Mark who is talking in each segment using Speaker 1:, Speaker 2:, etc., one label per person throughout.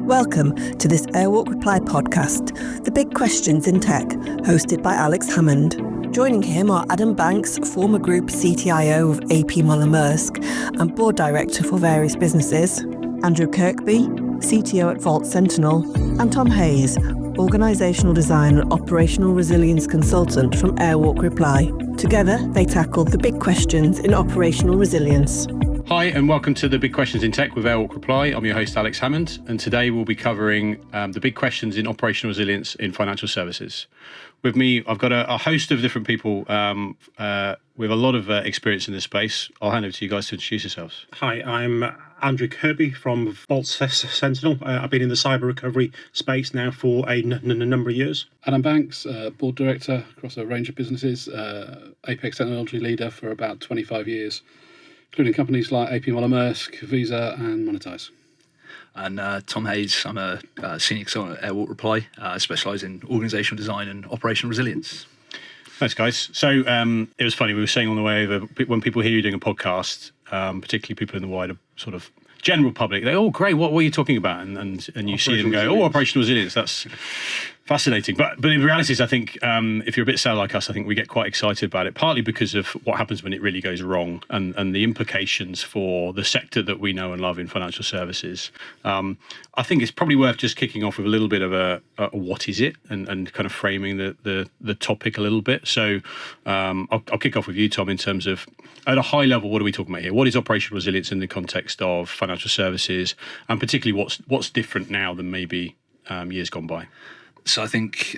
Speaker 1: Welcome to this Airwalk Reply podcast, The Big Questions in Tech, hosted by Alex Hammond. Joining him are Adam Banks, former Group CTIO of AP Moller Maersk and Board Director for various businesses, Andrew Kirkby, CTO at Vault Sentinel, and Tom Hayes, Organisational Design and Operational Resilience Consultant from Airwalk Reply. Together, they tackle the big questions in operational resilience.
Speaker 2: Hi and welcome to the Big Questions in Tech with Airwalk Reply. I'm your host Alex Hammond, and today we'll be covering the big questions in operational resilience in financial services. With me, I've got a host of different people with a lot of experience in this space. I'll hand over to you guys to introduce yourselves.
Speaker 3: Hi, I'm Andrew Kirkby from Vault Sentinel. I've been in the cyber recovery space now for a number of years.
Speaker 4: Adam Banks, Board Director across a range of businesses, Apex Technology Leader for about 25 years, including companies like AP Moller Maersk, Visa and Monetize.
Speaker 5: And Tom Hayes, I'm a senior consultant at Airwalk Reply. I specialise in organisational design and operational resilience.
Speaker 2: Thanks, guys. So it was funny, we were saying on the way over, when people hear you doing a podcast, particularly people in the wider sort of general public, they, oh, great, what were you talking about? And you see them go, oh, operational resilience, that's fascinating. But in reality, I think if you're a bit sad like us, I think we get quite excited about it, partly because of what happens when it really goes wrong and the implications for the sector that we know and love in financial services. I think it's probably worth just kicking off with a little bit of a what is it and kind of framing the topic a little bit. So I'll kick off with you, Tom, in terms of, at a high level, what are we talking about here? What is operational resilience in the context of financial services, and particularly what's different now than maybe years gone by?
Speaker 5: So I think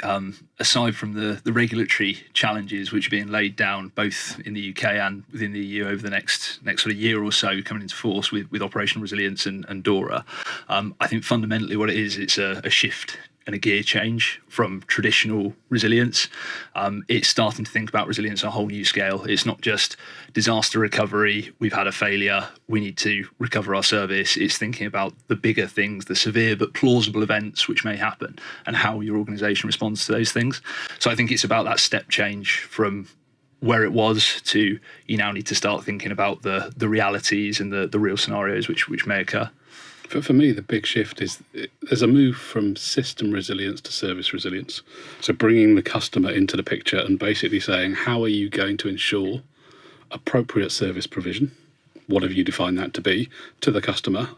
Speaker 5: aside from the regulatory challenges which are being laid down both in the UK and within the EU over the next sort of year or so coming into force with operational resilience and DORA, I think fundamentally what it is, it's a shift and a gear change from traditional resilience. It's starting to think about resilience on a whole new scale. It's not just disaster recovery, we've had a failure, we need to recover our service. It's thinking about the bigger things, the severe but plausible events which may happen, and how your organisation responds to those things. So I think it's about that step change from where it was to, you now need to start thinking about the realities and the real scenarios which may occur.
Speaker 4: For me, the big shift is there's a move from system resilience to service resilience. So bringing the customer into the picture and basically saying, how are you going to ensure appropriate service provision, whatever you define that to be, to the customer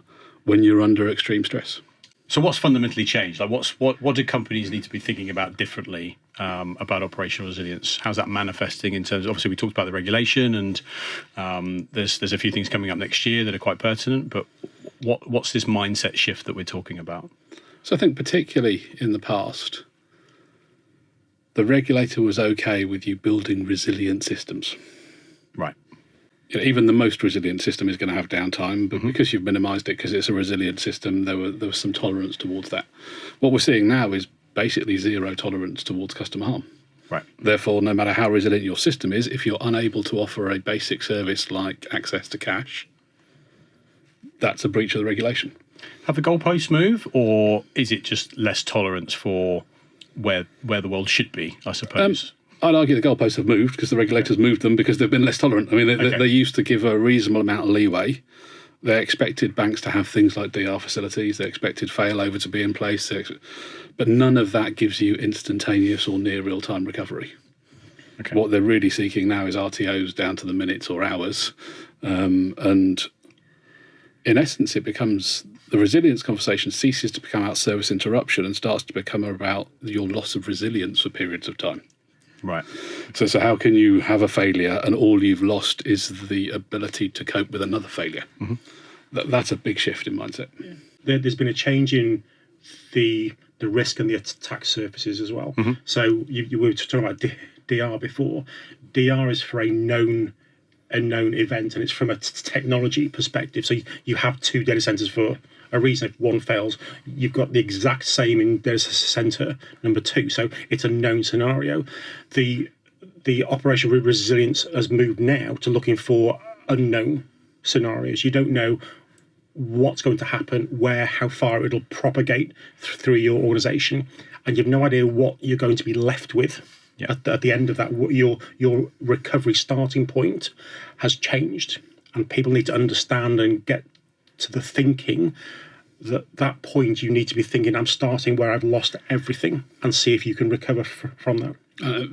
Speaker 4: when you're under extreme stress?
Speaker 2: So what's fundamentally changed? Like what do companies need to be thinking about differently about operational resilience? How's that manifesting in terms of, obviously we talked about the regulation and there's a few things coming up next year that are quite pertinent, but what's this mindset shift that we're talking about?
Speaker 4: So I think particularly in the past, the regulator was okay with you building resilient systems.
Speaker 2: Right.
Speaker 4: You know, even the most resilient system is going to have downtime, but because you've minimised it because it's a resilient system, there was some tolerance towards that. What we're seeing now is basically zero tolerance towards customer harm.
Speaker 2: Right.
Speaker 4: Therefore, no matter how resilient your system is, if you're unable to offer a basic service like access to cash, that's a breach of the regulation.
Speaker 2: Have the goalposts moved, or is it just less tolerance for where the world should be, I suppose?
Speaker 4: I'd argue the goalposts have moved because the regulators moved them because they've been less tolerant. I mean, they used to give a reasonable amount of leeway. They expected banks to have things like DR facilities. They expected failover to be in place. But none of that gives you instantaneous or near real-time recovery. Okay. What they're really seeking now is RTOs down to the minutes or hours. And in essence, it becomes, the resilience conversation ceases to become about service interruption and starts to become about your loss of resilience for periods of time.
Speaker 2: Right.
Speaker 4: So how can you have a failure and all you've lost is the ability to cope with another failure? Mm-hmm. That's a big shift in mindset.
Speaker 3: Yeah. There's been a change in the risk and the attack surfaces as well. Mm-hmm. So you were talking about DR before. DR is for a known event, and it's from a technology perspective. So you have two data centers for a reason. If one fails, you've got the exact same in data center number two. So it's a known scenario. The operational resilience has moved now to looking for unknown scenarios. You don't know what's going to happen, where, how far it'll propagate through your organization, and you've no idea what you're going to be left with. Yeah. At the end of that, your recovery starting point has changed, and people need to understand and get to the thinking that point you need to be thinking, I'm starting where I've lost everything, and see if you can recover from that.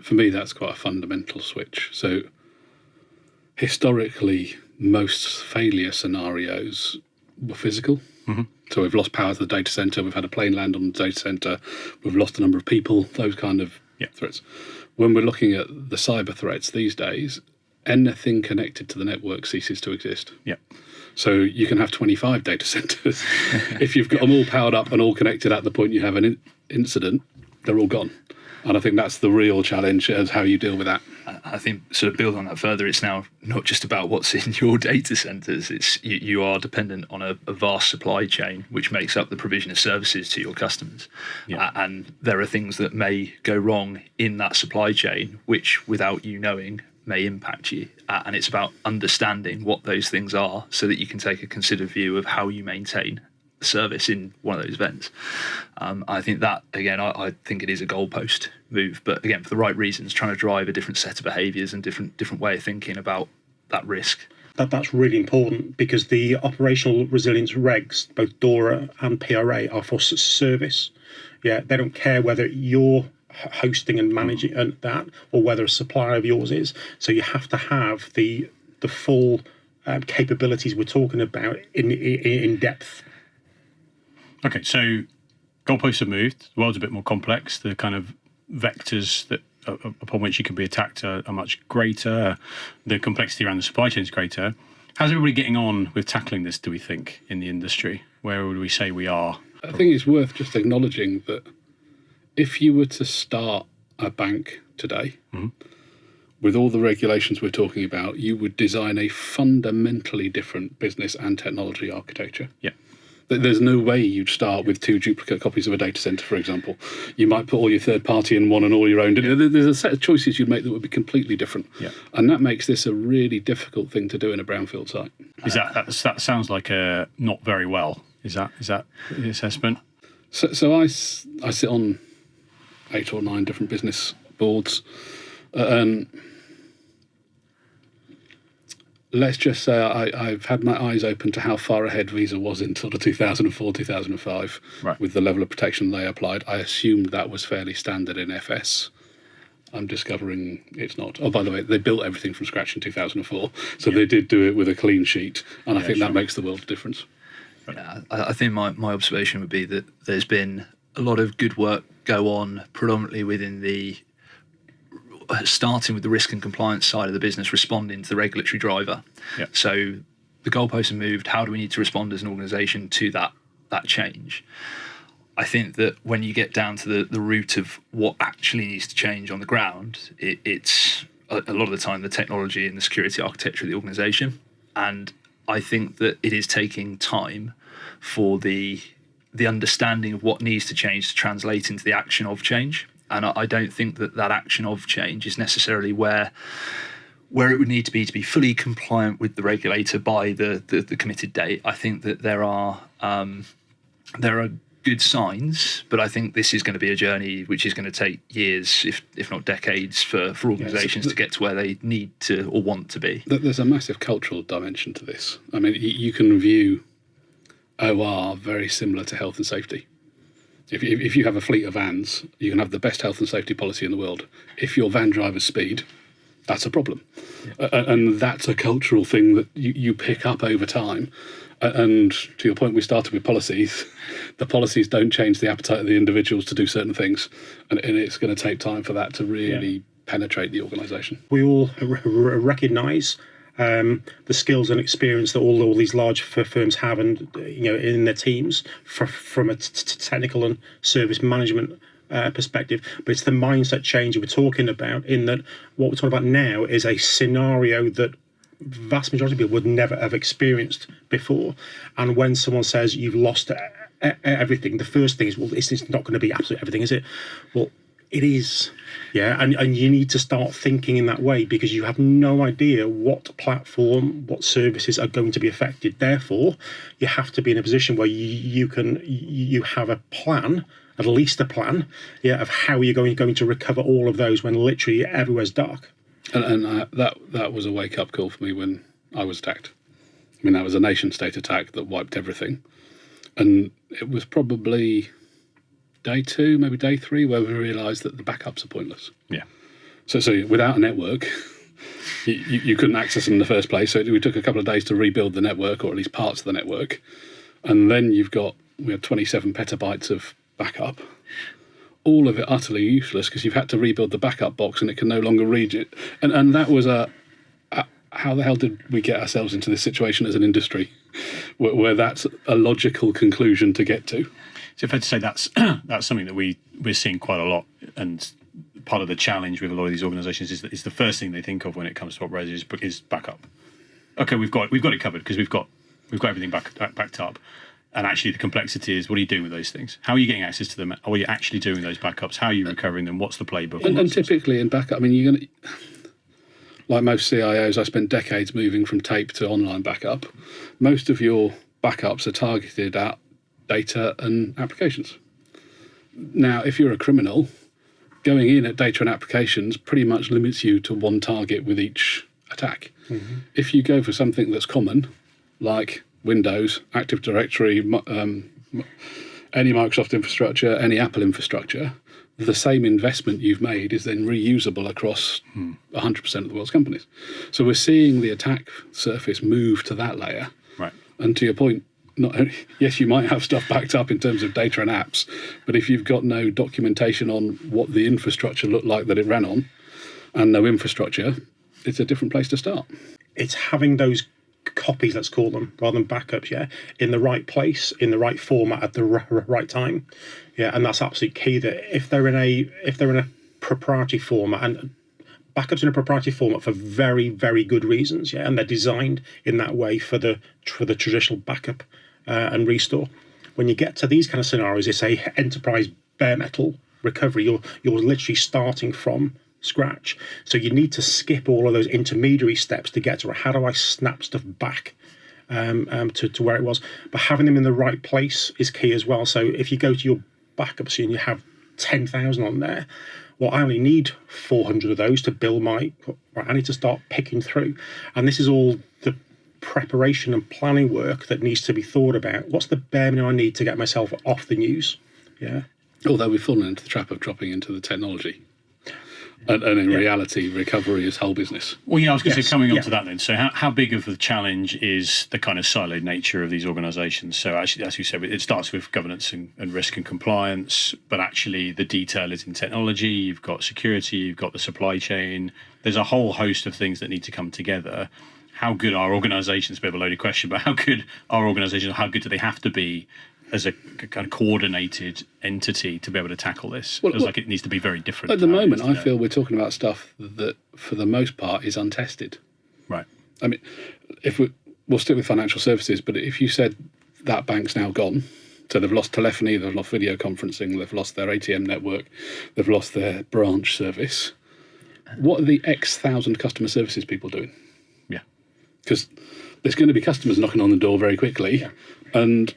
Speaker 4: For me, that's quite a fundamental switch. So historically, most failure scenarios were physical.
Speaker 2: Mm-hmm.
Speaker 4: So we've lost power to the data center, we've had a plane land on the data center, we've lost a number of people, those kind of threats. When we're looking at the cyber threats these days, anything connected to the network ceases to exist.
Speaker 2: Yeah.
Speaker 4: So you can have 25 data centers. If you've got them all powered up and all connected at the point you have an incident, they're all gone. And I think that's the real challenge, as how you deal with that.
Speaker 5: I think, sort of build on that further, it's now not just about what's in your data centers. It's you are dependent on a vast supply chain, which makes up the provision of services to your customers.
Speaker 2: Yeah.
Speaker 5: And there are things that may go wrong in that supply chain, which, without you knowing, may impact you. And it's about understanding what those things are so that you can take a considered view of how you maintain service in one of those events. I think that, again, I think it is a goalpost move, but again, for the right reasons, trying to drive a different set of behaviours and different way of thinking about that risk.
Speaker 3: That's really important, because the operational resilience regs, both DORA and PRA, are for service. Yeah, they don't care whether you're hosting and managing that or whether a supplier of yours is. So you have to have the full capabilities we're talking about in depth.
Speaker 2: Okay, so goalposts have moved. The world's a bit more complex. The kind of vectors that upon which you can be attacked are much greater. The complexity around the supply chain is greater. How's everybody getting on with tackling this, do we think, in the industry? Where would we say we are?
Speaker 4: I think it's worth just acknowledging that if you were to start a bank today, with all the regulations we're talking about, you would design a fundamentally different business and technology architecture.
Speaker 2: Yeah.
Speaker 4: There's no way you'd start with 2 duplicate copies of a data center, for example. You might put all your third party in one and all your own. There's a set of choices you'd make that would be completely different.
Speaker 2: Yeah.
Speaker 4: And that makes this a really difficult thing to do in a brownfield site.
Speaker 2: Is that sounds like not very well? Is that the assessment?
Speaker 4: So I sit on 8 or 9 different business boards, and let's just say I've had my eyes open to how far ahead Visa was in sort of 2004, 2005,
Speaker 2: right,
Speaker 4: with the level of protection they applied. I assumed that was fairly standard in FS. I'm discovering it's not. Oh, by the way, they built everything from scratch in 2004, so they did do it with a clean sheet, and I think that makes the world a difference.
Speaker 5: Yeah, I think my observation would be that there's been a lot of good work go on, predominantly within the starting with the risk and compliance side of the business, responding to the regulatory driver.
Speaker 2: Yeah.
Speaker 5: So the goalposts have moved. How do we need to respond as an organisation to that change? I think that when you get down to the root of what actually needs to change on the ground, it's a lot of the time the technology and the security architecture of the organisation. And I think that it is taking time for the understanding of what needs to change to translate into the action of change. And I don't think that action of change is necessarily where it would need to be fully compliant with the regulator by the committed date. I think that there are good signs, but I think this is going to be a journey which is going to take years, if not decades, for organisations to get to where they need to or want to be.
Speaker 4: There's a massive cultural dimension to this. I mean, you can view OR very similar to health and safety. If you have a fleet of vans, you can have the best health and safety policy in the world. If your van drivers speed, that's a problem. Yeah. And that's a cultural thing that you pick up over time. And to your point, we started with policies. The policies don't change the appetite of the individuals to do certain things. And it's going to take time for that to really penetrate the organisation.
Speaker 3: We all recognise the skills and experience that all these large firms have, and in their teams from a technical and service management perspective. But it's the mindset change we're talking about, in that what we're talking about now is a scenario that vast majority of people would never have experienced before. And when someone says you've lost everything, the first thing is, well, it's not going to be absolute everything, is it? Well, it is. Yeah, and you need to start thinking in that way, because you have no idea what platform, what services are going to be affected. Therefore, you have to be in a position where you have a plan, at least a plan, of how you're going to recover all of those when literally everywhere's dark.
Speaker 4: And that was a wake-up call for me when I was attacked. I mean, that was a nation-state attack that wiped everything. And it was probably day 2, maybe day 3, where we realised that the backups are pointless.
Speaker 2: Yeah.
Speaker 4: So without a network, you couldn't access them in the first place. So we took a couple of days to rebuild the network, or at least parts of the network. And then we had 27 petabytes of backup. All of it utterly useless because you've had to rebuild the backup box and it can no longer read it. And that was how the hell did we get ourselves into this situation as an industry where that's a logical conclusion to get to?
Speaker 2: So fair to say that's something that we're seeing quite a lot, and part of the challenge with a lot of these organisations is that it's the first thing they think of when it comes to operators is backup. Okay, we've got it covered because we've got everything backed up. And actually, the complexity is, what are you doing with those things? How are you getting access to them? Are you actually doing those backups? How are you recovering them? What's the playbook?
Speaker 4: And typically in backup, I mean, you're going to, like most CIOs, I spent decades moving from tape to online backup. Most of your backups are targeted at data and applications. Now, if you're a criminal, going in at data and applications pretty much limits you to one target with each attack. Mm-hmm. If you go for something that's common, like Windows, Active Directory, any Microsoft infrastructure, any Apple infrastructure, the same investment you've made is then reusable across 100% of the world's companies. So we're seeing the attack surface move to that layer.
Speaker 2: Right.
Speaker 4: And to your point, yes, you might have stuff backed up in terms of data and apps, but if you've got no documentation on what the infrastructure looked like that it ran on and no infrastructure, it's a different place to start.
Speaker 3: It's having those copies, let's call them, rather than backups, in the right place, in the right format at the right time, and that's absolutely key. That if they're in a proprietary format, and backups in a proprietary format for very, very good reasons, and they're designed in that way for the traditional backup and restore. When you get to these kind of scenarios, it's a enterprise bare metal recovery. You're literally starting from scratch. So you need to skip all of those intermediary steps to get to how do I snap stuff back to where it was. But having them in the right place is key as well. So if you go to your backups and you have 10,000 on there, well, I only need 400 of those to build I need to start picking through. And this is all the preparation and planning work that needs to be thought about. What's the bare minimum I need to get myself off the news? Yeah.
Speaker 4: Although we've fallen into the trap of dropping into the technology. And in reality, recovery is whole business.
Speaker 2: Well, I was going to say, coming on to that then, so how big of a challenge is the kind of siloed nature of these organisations? So actually, as you said, it starts with governance and risk and compliance, but actually the detail is in technology, you've got security, you've got the supply chain, there's a whole host of things that need to come together. How good are organisations, a bit of a loaded question, but how good are organisations, how good do they have to be as a kind of coordinated entity to be able to tackle this? It feels like it needs to be very different.
Speaker 4: At the moment, I feel we're talking about stuff that, for the most part, is untested.
Speaker 2: Right.
Speaker 4: I mean, we'll stick with financial services, but if you said that bank's now gone, so they've lost telephony, they've lost video conferencing, they've lost their ATM network, they've lost their branch service, what are the X thousand customer services people doing?
Speaker 2: Yeah.
Speaker 4: Because there's going to be customers knocking on the door very quickly, and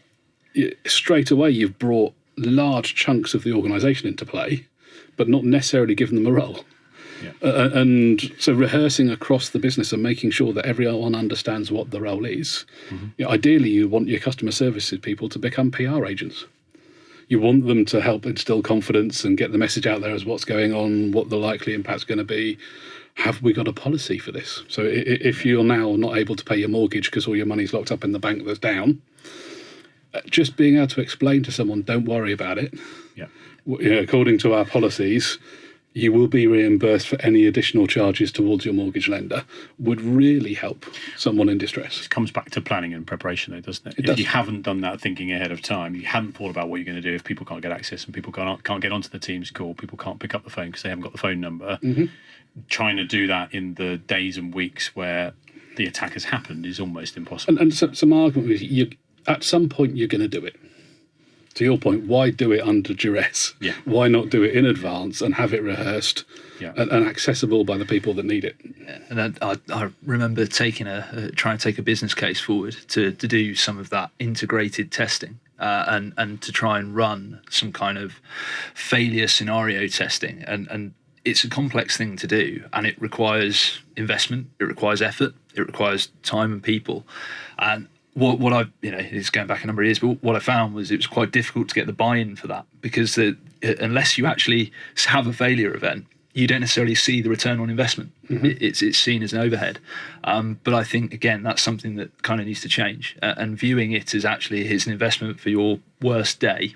Speaker 4: straight away you've brought large chunks of the organisation into play, but not necessarily given them a role. Yeah. And so rehearsing across the business and making sure that everyone understands what the role is. Mm-hmm. Ideally, you want your customer services people to become PR agents. You want them to help instill confidence and get the message out there as what's going on, what the likely impact's going to be. Have we got a policy for this? So if you're now not able to pay your mortgage because all your money's locked up in the bank that's down, just being able to explain to someone, don't worry about it. Yeah. According to our policies, you will be reimbursed for any additional charges towards your mortgage lender, would really help someone in distress.
Speaker 2: It comes back to planning and preparation, though, doesn't it? If you haven't done that thinking ahead of time, you haven't thought about what you're going to do if people can't get access and people can't get onto the Teams call, people can't pick up the phone because they haven't got the phone number. Mm-hmm. Trying to do that in the days and weeks where the attack has happened is almost impossible.
Speaker 4: And some argument is at some point you're going to do it. To your point, why do it under duress?
Speaker 2: Yeah.
Speaker 4: Why not do it in advance and have it rehearsed and accessible by the people that need it?
Speaker 5: And I remember trying to take a business case forward to do some of that integrated testing and to try and run some kind of failure scenario testing. And it's a complex thing to do, and it requires investment, it requires effort, it requires time and people. And what I, it's going back a number of years, but what I found was it was quite difficult to get the buy-in for that, because unless you actually have a failure event, you don't necessarily see the return on investment. It's seen as an overhead. But I think, again, that's something that kind of needs to change, and viewing it as actually it's an investment for your worst day.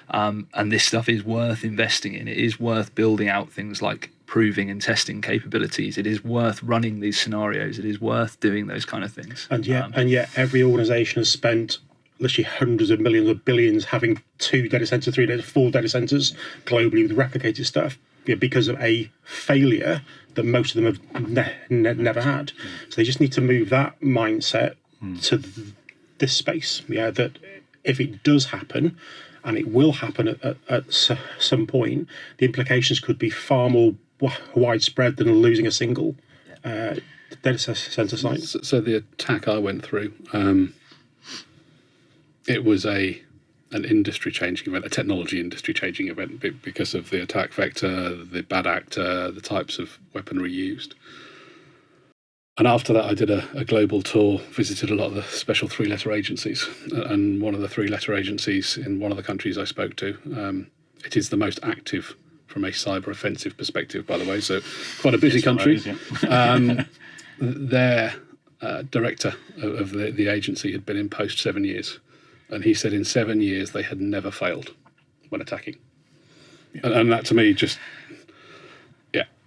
Speaker 5: And this stuff is worth investing in. It is worth building out things like proving and testing capabilities. It is worth running these scenarios. It is worth doing those kind of things.
Speaker 3: And yet every organisation has spent literally hundreds of millions or billions having 2 data centres, 3 data, 4 data centres globally with replicated stuff, because of a failure that most of them have never had. So they just need to move that mindset to this space. That if it does happen, and it will happen at some point, the implications could be far more widespread than losing a single data center site.
Speaker 4: So the attack I went through, it was an industry-changing event, a technology industry-changing event, because of the attack vector, the bad actor, the types of weaponry used. And after that, I did a global tour, visited a lot of the special 3-letter agencies. And one of the 3-letter agencies in one of the countries I spoke to, it is the most active from a cyber offensive perspective, by the way, so quite a busy country. Their director of the agency had been in post 7 years. And he said in 7 years they had never failed when attacking. And that to me just,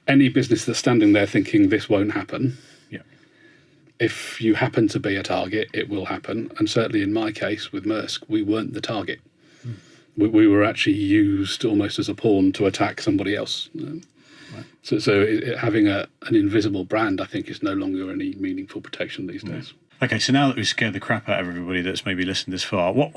Speaker 4: any business that's standing there thinking this won't happen, if you happen to be a target, it will happen. And certainly in my case with Maersk, we weren't the target. We were actually used almost as a pawn to attack somebody else. So having an invisible brand, I think, is no longer any meaningful protection these days.
Speaker 2: Okay, so now that we've scared the crap out of everybody that's maybe listened this far, what,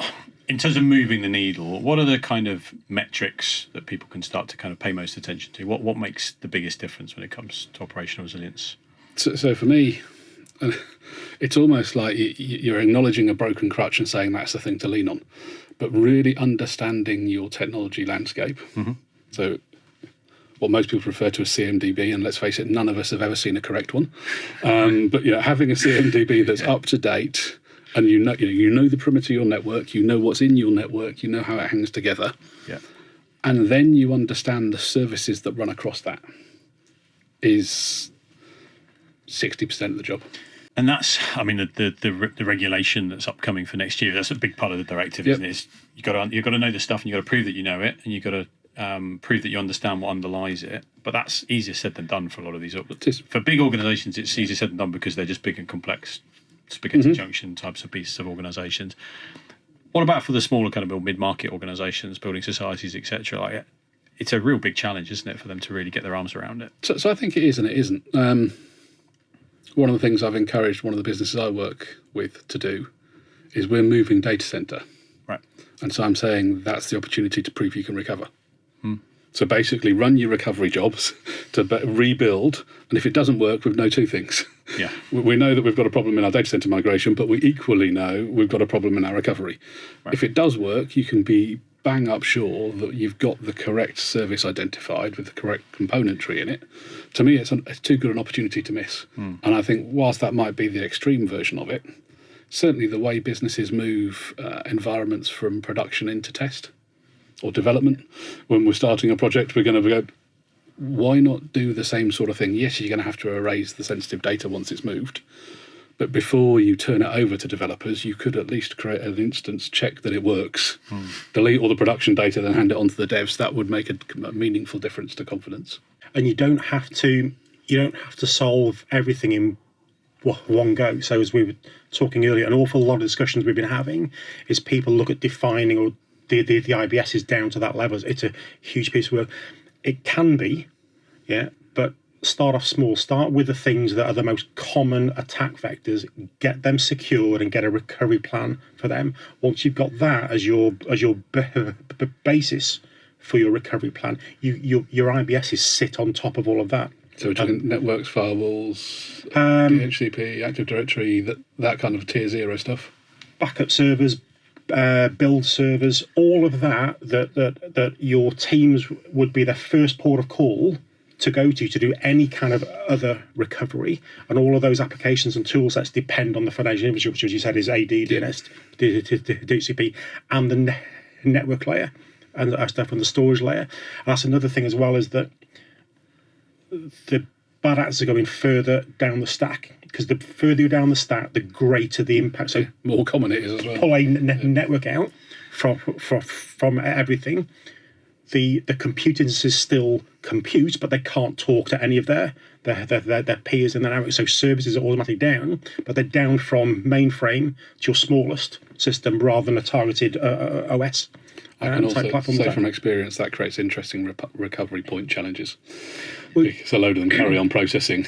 Speaker 2: in terms of moving the needle, what are the kind of metrics that people can start to kind of pay most attention to? What makes the biggest difference when it comes to operational resilience?
Speaker 4: So for me, it's almost like you're acknowledging a broken crutch and saying that's the thing to lean on, but really understanding your technology landscape. So what most people refer to as CMDB, and let's face it, none of us have ever seen a correct one. But having a CMDB that's up to date, and you know the perimeter of your network, you know what's in your network, you know how it hangs together, and then you understand the services that run across that, is 60% of the job.
Speaker 2: And that's, I mean, the regulation that's upcoming for next year. That's a big part of the directive, isn't it? You've got to know the stuff, and you've got to prove that you know it, and you've got to prove that you understand what underlies it. But that's easier said than done for a lot of these. For big organisations, it's easier said than done because they're just big and complex spaghetti junction types of pieces of organisations. What about for the smaller kind of mid-market organisations, building societies, etc.? Like, it's a real big challenge, isn't it, for them to really get their arms around it?
Speaker 4: So I think it is and it isn't. One of the things I've encouraged one of the businesses I work with to do is we're moving data centre.
Speaker 2: Right.
Speaker 4: And so I'm saying that's the opportunity to prove you can recover. So basically run your recovery jobs to rebuild, and if it doesn't work, we know 2 things. We know that we've got a problem in our data centre migration, but we equally know we've got a problem in our recovery. Right. If it does work, you can be bang up sure that you've got the correct service identified with the correct componentry in it. To me, it's too good an opportunity to miss. And I think whilst that might be the extreme version of it, certainly the way businesses move environments from production into test or development, when we're starting a project, we're going to go, why not do the same sort of thing? Yes, you're going to have to erase the sensitive data once it's moved, but before you turn it over to developers, you could at least create an instance, check that it works, delete all the production data, then hand it on to the devs. That would make a meaningful difference to confidence.
Speaker 3: And you don't have to solve everything in one go. So as we were talking earlier, an awful lot of discussions we've been having is people look at defining or the IBS is down to that level. It's a huge piece of work. It can be, but start off small. Start with the things that are the most common attack vectors. Get them secured and get a recovery plan for them. Once you've got that as your basis for your recovery plan, your IBSs sit on top of all of that.
Speaker 4: So we're talking networks, firewalls, DHCP, Active Directory, that kind of tier 0 stuff.
Speaker 3: Backup servers, build servers, all of that your teams would be their first port of call to go to do any kind of other recovery, and all of those applications and tool sets depend on the foundation infrastructure, as you said, is AD, DNS, DHCP, and the network layer, and stuff on the storage layer. And that's another thing as well, is that the bad actors are going further down the stack, because the further you're down the stack, the greater the impact. So
Speaker 4: more common it is as well.
Speaker 3: Pull a network out from everything. The computer instances still compute, but they can't talk to any of their peers in the network. So services are automatically down, but they're down from mainframe to your smallest system rather than a targeted OS.
Speaker 4: I can also say from experience that creates interesting recovery point challenges. Because a load of them carry on processing,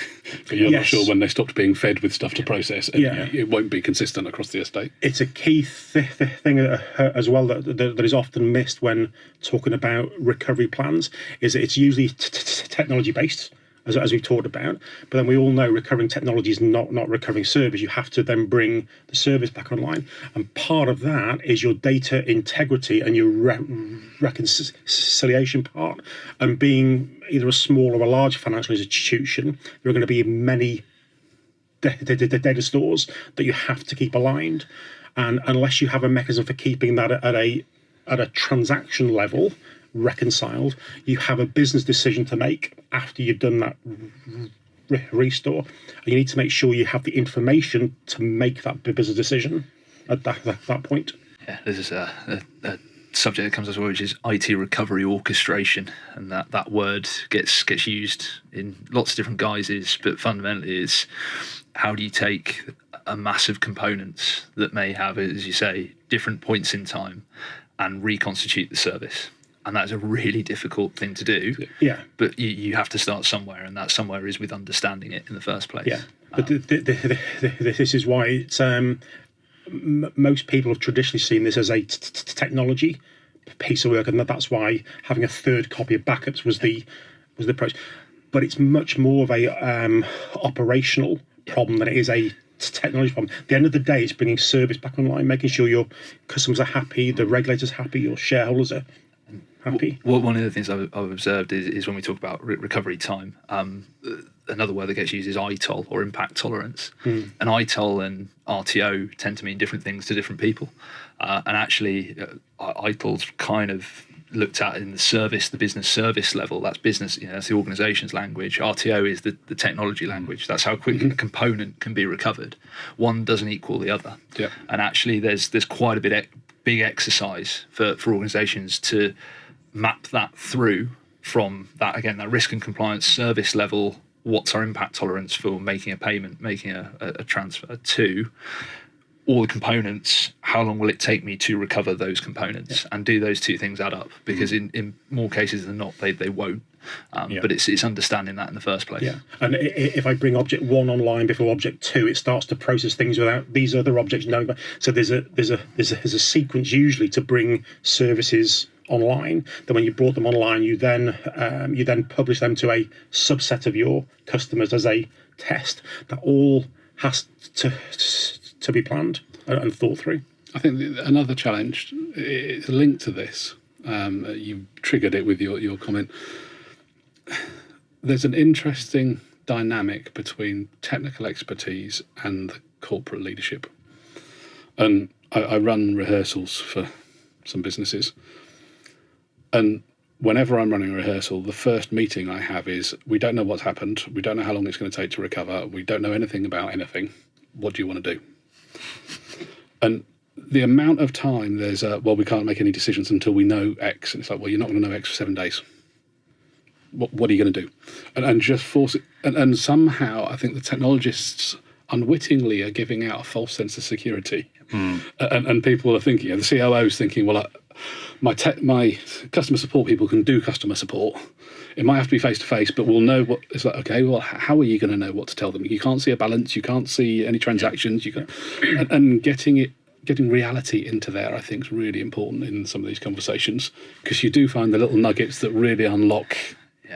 Speaker 4: but you're not sure when they stopped being fed with stuff to process, and it won't be consistent across the estate. It's
Speaker 3: a key thing as well that is often missed when talking about recovery plans, is that it's usually technology based, as we've talked about, but then we all know recovering technology is not recovering service. You have to then bring the service back online, and part of that is your data integrity and your reconciliation part. And being either a small or a large financial institution, there are going to be many data stores that you have to keep aligned, and unless you have a mechanism for keeping that at a transaction level reconciled, you have a business decision to make after you've done that restore, and you need to make sure you have the information to make that business decision at that point.
Speaker 5: Yeah, this is a subject that comes as well, which is IT recovery orchestration, and that word gets used in lots of different guises, but fundamentally is how do you take a massive components that may have, as you say, different points in time and reconstitute the service. And that's a really difficult thing to do.
Speaker 3: Yeah.
Speaker 5: But you have to start somewhere, and that somewhere is with understanding it in the first place.
Speaker 3: Yeah. But this is why it's most people have traditionally seen this as a technology piece of work, and that's why having a third copy of backups was the approach. But it's much more of a operational problem than it is a technology problem. At the end of the day, it's bringing service back online, making sure your customers are happy, the regulators are happy, your shareholders are happy.
Speaker 5: Well, one of the things I've observed is when we talk about recovery time, another word that gets used is ITOL, or impact tolerance. And ITOL and RTO tend to mean different things to different people. And actually, ITOL's kind of looked at in the business service level. That's business, that's the organisation's language. RTO is the technology language. That's how quickly a component can be recovered. One doesn't equal the other.
Speaker 4: Yeah.
Speaker 5: And actually, there's quite a big exercise for organisations to map that through from that risk and compliance service level. What's our impact tolerance for making a payment, making a transfer, to all the components? How long will it take me to recover those components? And do those two things add up? Because in more cases than not, they won't. But it's understanding that in the first place.
Speaker 3: Yeah, and if I bring object 1 online before object 2, it starts to process things without these other objects knowing. So there's a sequence usually to bring services online. Then when you brought them online, you then publish them to a subset of your customers as a test. That all has to be planned and thought through.
Speaker 4: I think another challenge is linked to this. You triggered it with your comment. There's an interesting dynamic between technical expertise and the corporate leadership. And I run rehearsals for some businesses. And whenever I'm running a rehearsal, the first meeting I have is, we don't know what's happened. We don't know how long it's going to take to recover. We don't know anything about anything. What do you want to do? And the amount of time there's we can't make any decisions until we know X. And it's like, well, you're not going to know X for 7 days. What are you going to do? And just force it. And somehow I think the technologists unwittingly are giving out a false sense of security. And people are thinking, the COO's thinking, well, my customer support people can do customer support. It might have to be face-to-face, but we'll know what. It's like, okay, well, how are you going to know what to tell them? You can't see a balance. You can't see any transactions. And getting reality into there, I think, is really important in some of these conversations, because you do find the little nuggets that really unlock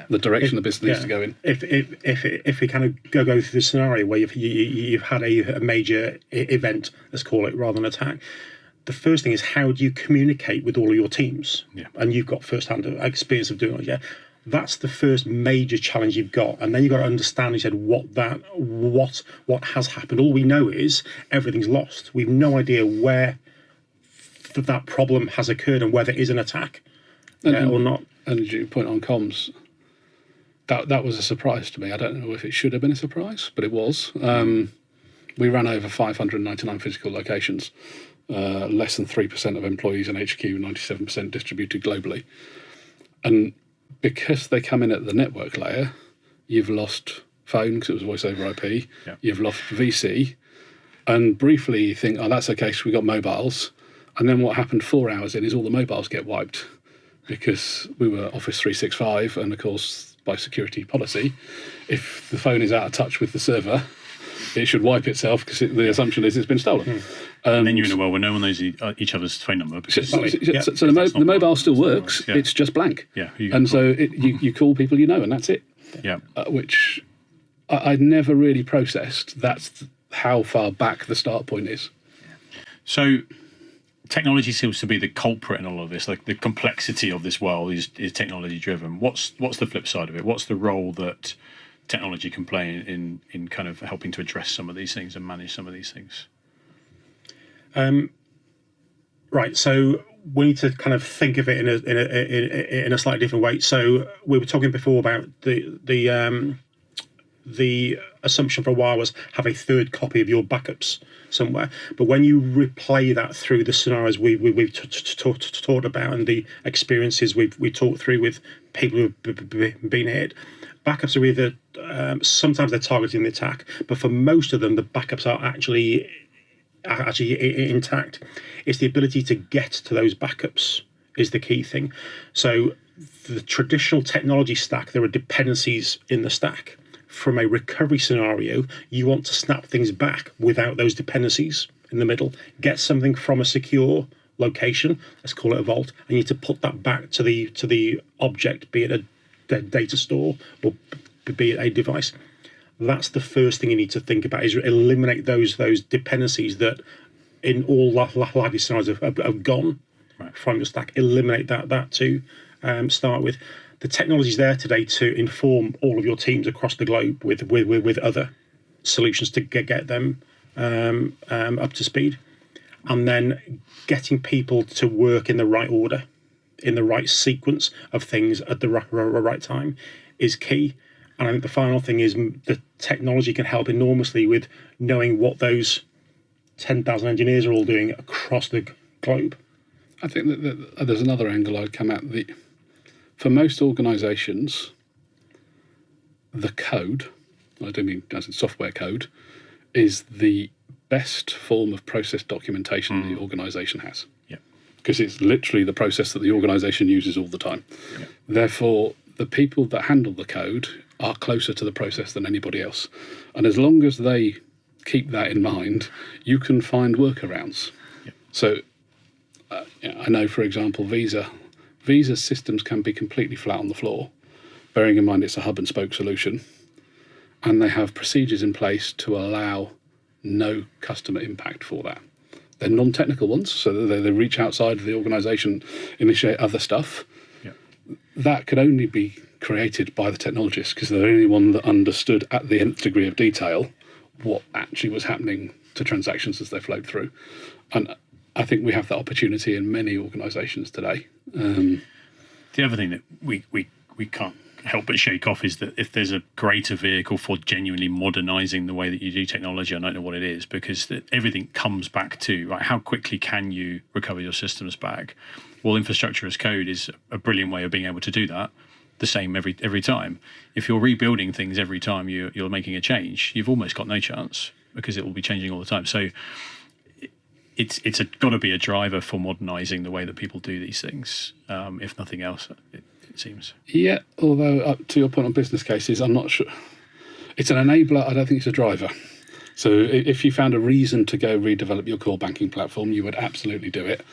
Speaker 4: the direction the business needs to go in.
Speaker 3: If we kind of go through the scenario where you've had a major event, let's call it, rather than attack, the first thing is, how do you communicate with all of your teams? And you've got first-hand experience of doing it. That's the first major challenge you've got, and then you've got to understand, you said, what has happened. All we know is everything's lost. We've no idea where that problem has occurred and whether it is an attack or not.
Speaker 4: And as you point on comms, that was a surprise to me. I don't know if it should have been a surprise, but it was. We ran over 599 physical locations, less than 3% of employees in HQ, 97% distributed globally. And because they come in at the network layer, you've lost phone because it was voice over IP, you've lost VC, and briefly you think, oh, that's okay, so we got mobiles. And then what happened 4 hours in is all the mobiles get wiped because we were Office 365, and of course, by security policy, if the phone is out of touch with the server, it should wipe itself because the assumption is it's been stolen.
Speaker 2: And then you're in a world where no one knows each other's phone number. Because
Speaker 4: so the mobile still works, it's just blank. And so you call people you know, and that's it. Which I'd never really processed. That's how far back the start point is.
Speaker 2: So technology seems to be the culprit in all of this. Like, the complexity of this world is technology driven. What's the flip side of it? What's the role that technology can play in kind of helping to address some of these things and manage some of these things?
Speaker 3: Right, so we need to kind of think of it in a slightly different way. So we were talking before about the assumption for a while was have a third copy of your backups somewhere. But when you replay that through the scenarios we've talked about and the experiences we talked through with people who've been hit, backups are either sometimes they're targeting the attack, but for most of them, the backups are actually intact. It's the ability to get to those backups is the key thing. So the traditional technology stack, there are dependencies in the stack. From a recovery scenario, you want to snap things back without those dependencies in the middle. Get something from a secure location, let's call it a vault, and you need to put that back to the object, be it a data store or be it a device. That's the first thing you need to think about, is eliminate those dependencies that in all likely scenarios have gone from your stack. Eliminate that to start with. The technology is there today to inform all of your teams across the globe with other solutions to get them up to speed. And then getting people to work in the right order, in the right sequence of things at the right time is key. And I think the final thing is the technology can help enormously with knowing what those 10,000 engineers are all doing across the globe.
Speaker 4: I think that there's another angle I'd come at. For most organisations, the code, I don't mean as in software code, is the best form of process documentation the organisation has. Because it's literally the process that the organisation uses all the time. Therefore, the people that handle the code are closer to the process than anybody else. And as long as they keep that in mind, you can find workarounds. So I know, for example, Visa's systems can be completely flat on the floor, bearing in mind it's a hub and spoke solution, and they have procedures in place to allow no customer impact for that. They're non-technical ones, so they reach outside of the organisation, initiate other stuff. That could only be created by the technologists, because they're the only one that understood at the nth degree of detail what actually was happening to transactions as they flowed through. And I think we have that opportunity in many organisations today.
Speaker 2: The other thing that we can't help but shake off is that if there's a greater vehicle for genuinely modernising the way that you do technology, I don't know what it is, because everything comes back to, right, how quickly can you recover your systems back? Well, infrastructure as code is a brilliant way of being able to do that, the same every time. If you're rebuilding things every time you're making a change, you've almost got no chance, because it will be changing all the time. So it's got to be a driver for modernising the way that people do these things, if nothing else, it seems. Yeah,
Speaker 4: although to your point on business cases, I'm not sure. It's an enabler, I don't think it's a driver. So if you found a reason to go redevelop your core banking platform, you would absolutely do it.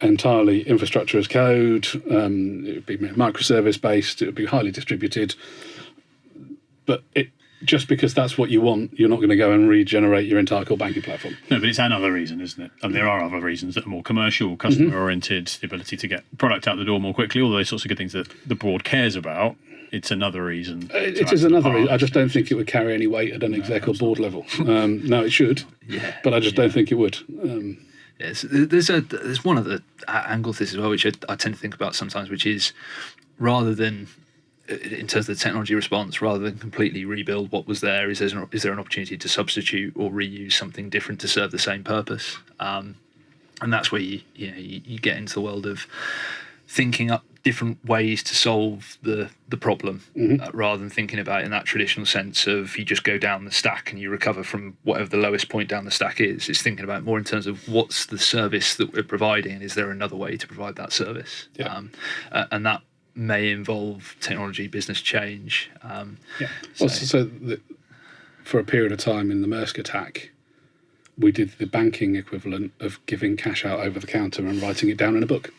Speaker 4: Entirely infrastructure as code, it would be microservice based, it would be highly distributed. But just because that's what you want, you're not going to go and regenerate your entire core banking platform.
Speaker 2: No, but it's another reason, isn't it? And there are other reasons that are more commercial, customer-oriented, the ability to get product out the door more quickly, all those sorts of good things that the board cares about. It's another reason.
Speaker 4: It is another reason. I just don't think it would carry any weight at an exec or board level. No, it should, but I just don't think it would.
Speaker 5: Yes, there's one of the angles to this as well, which I tend to think about sometimes, which is rather than, in terms of the technology response, rather than completely rebuild what was there, is there an opportunity to substitute or reuse something different to serve the same purpose? And that's where you get into the world of thinking up different ways to solve the problem, rather than thinking about it in that traditional sense of you just go down the stack and you recover from whatever the lowest point down the stack is. It's thinking about more in terms of what's the service that we're providing, and is there another way to provide that service? And that may involve technology, business change.
Speaker 4: For a period of time in the Maersk attack, we did the banking equivalent of giving cash out over the counter and writing it down in a book.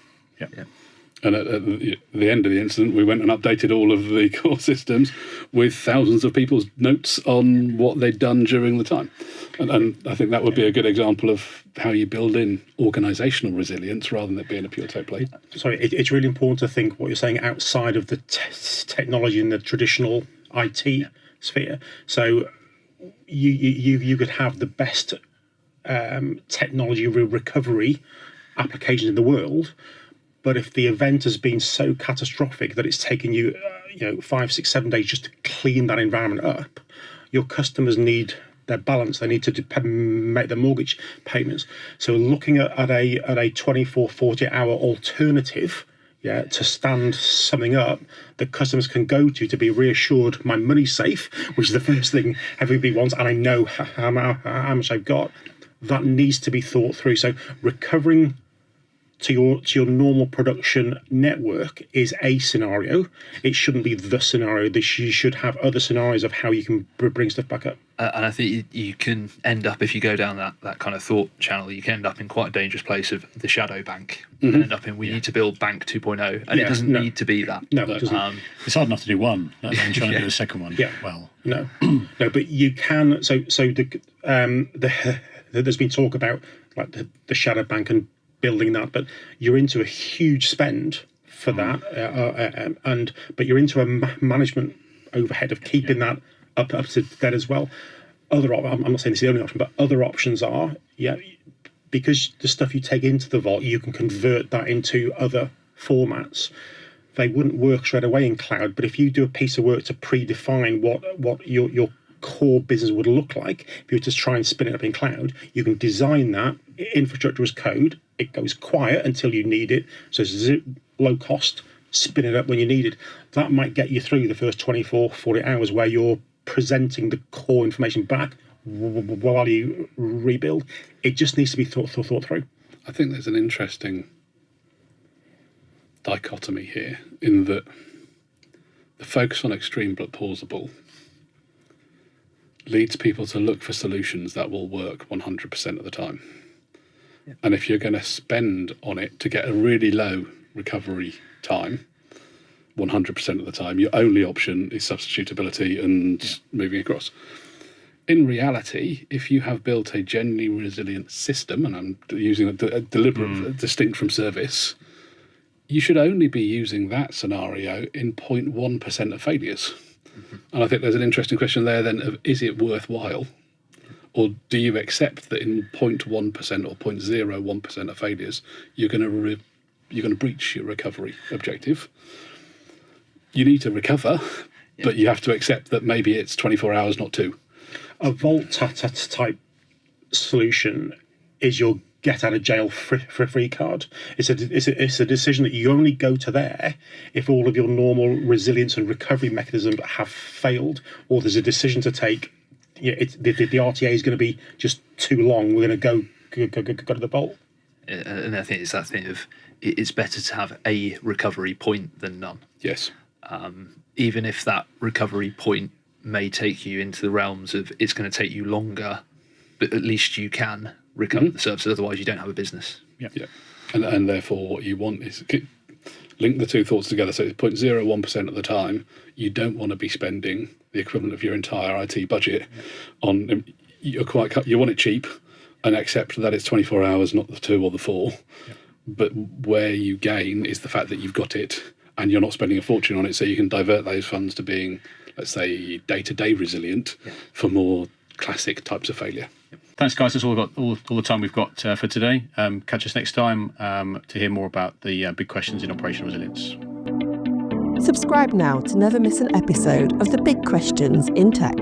Speaker 4: And at the end of the incident, we went and updated all of the core systems with thousands of people's notes on what they'd done during the time. And I think that would be a good example of how you build in organisational resilience rather than it being a pure tech play.
Speaker 3: Sorry, it's really important to think what you're saying outside of the technology in the traditional IT sphere. So you could have the best technology recovery applications in the world, but if the event has been so catastrophic that it's taken you, 5, 6, 7 days just to clean that environment up, your customers need their balance. They need to make their mortgage payments. So looking at a 24, 40-hour alternative, to stand something up that customers can go to be reassured my money's safe, which is the first thing everybody wants, and I know how much I've got. That needs to be thought through. So recovering to your normal production network is a scenario. It shouldn't be the scenario. You should have other scenarios of how you can bring stuff back up.
Speaker 5: And I think you can end up, if you go down that kind of thought channel, you can end up in quite a dangerous place of the shadow bank. End up in we need to build bank 2.0, and it doesn't need to be that.
Speaker 3: No, it doesn't.
Speaker 2: It's hard enough to do one, let alone trying to do a second one. Well,
Speaker 3: no, but you can. So there's been talk about like the shadow bank and building that, but you're into a huge spend for that, but you're into a management overhead of keeping that up to date as well. I'm not saying this is the only option, but other options are, because the stuff you take into the vault, you can convert that into other formats. They wouldn't work straight away in cloud, but if you do a piece of work to predefine what your core business would look like, if you were to try and spin it up in cloud, you can design that infrastructure as code. It goes quiet until you need it, so it's low cost. Spin it up when you need it. That might get you through the first 24, 40 hours where you're presenting the core information back while you rebuild. It just needs to be thought through.
Speaker 4: I think there's an interesting dichotomy here in that the focus on extreme but plausible leads people to look for solutions that will work 100% of the time. And if you're going to spend on it to get a really low recovery time, 100% of the time, your only option is substitutability and moving across. In reality, if you have built a genuinely resilient system, and I'm using a deliberate distinct from service, you should only be using that scenario in 0.1% of failures. And I think there's an interesting question there then of, is it worthwhile? Or do you accept that in 0.1% or 0.01% of failures, you're going to breach your recovery objective? You need to recover, but you have to accept that maybe it's 24 hours, not 2.
Speaker 3: A vault type solution is your get out of jail free card. It's a decision that you only go to there if all of your normal resilience and recovery mechanisms have failed, or there's a decision to take. The RTA is going to be just too long. We're going to go to the vault.
Speaker 5: And I think it's that thing of it's better to have a recovery point than none.
Speaker 4: Yes.
Speaker 5: Even if that recovery point may take you into the realms of it's going to take you longer, but at least you can recover the services. Otherwise, you don't have a business.
Speaker 2: Yeah.
Speaker 4: And therefore, what you want is, link the two thoughts together. So it's 0.01% of the time, you don't want to be spending the equivalent of your entire IT budget on. You want it cheap, and accept that it's 24 hours, not the 2 or the 4. But where you gain is the fact that you've got it and you're not spending a fortune on it, so you can divert those funds to being, let's say, day-to-day resilient for more classic types of failure.
Speaker 2: Thanks, guys. That's all the time we've got for today. Catch us next time to hear more about the big questions in operational resilience.
Speaker 1: Subscribe now to never miss an episode of The Big Questions in Tech.